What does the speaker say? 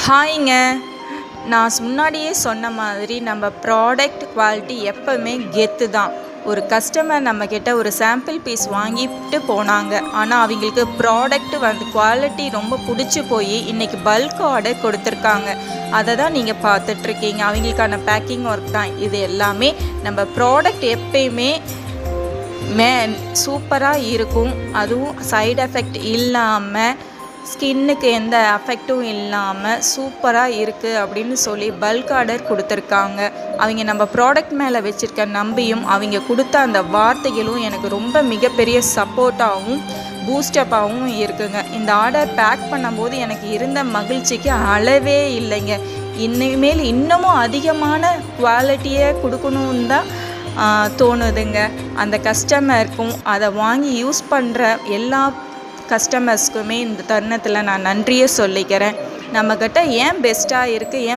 ஹாய்ங்க. நான் முன்னாடியே சொன்ன மாதிரி நம்ம ப்ராடக்ட் குவாலிட்டி எப்போவுமே கெத்து தான். ஒரு கஸ்டமர் நம்மக்கிட்ட ஒரு சாம்பிள் பீஸ் வாங்கிட்டு போனாங்க. ஆனால் அவங்களுக்கு ப்ராடக்ட் குவாலிட்டி ரொம்ப பிடிச்சி போய் இன்றைக்கி பல்க் ஆர்டர் கொடுத்துருக்காங்க. அதை தான் நீங்கள் பார்த்துட்ருக்கீங்க. அவங்களுக்கான பேக்கிங் ஒர்க் தான் இது எல்லாமே. நம்ம ப்ராடக்ட் எப்பயுமே சூப்பராக இருக்கும். அதுவும் சைடு எஃபெக்ட் இல்லாமல், ஸ்கின்னுக்கு எந்த அஃபெக்டும் இல்லாமல் சூப்பராக இருக்குது அப்படின்னு சொல்லி பல்க் ஆர்டர் கொடுத்துருக்காங்க. அவங்க நம்ம ப்ராடக்ட் மேலே வச்சுருக்க நம்பியும் அவங்க கொடுத்த அந்த வார்த்தைகளும் எனக்கு ரொம்ப மிகப்பெரிய சப்போர்ட்டாகவும் பூஸ்டப்பாகவும் இருக்குங்க. இந்த ஆர்டர் பேக் பண்ணும்போது எனக்கு இருந்த மகிழ்ச்சிக்கு அளவே இல்லைங்க. இனிமேல் இன்னமும் அதிகமான குவாலிட்டியை கொடுக்கணுன்னு தான் தோணுதுங்க. அந்த கஸ்டமருக்கும் அதை வாங்கி யூஸ் பண்ணுற எல்லா கஸ்டமர்ஸ்க்குமே இந்த தருணத்தில் நான் நன்றியை சொல்லிக்கிறேன். நம்மக்கிட்ட ஏன் பெஸ்ட்டாக இருக்குது, ஏன்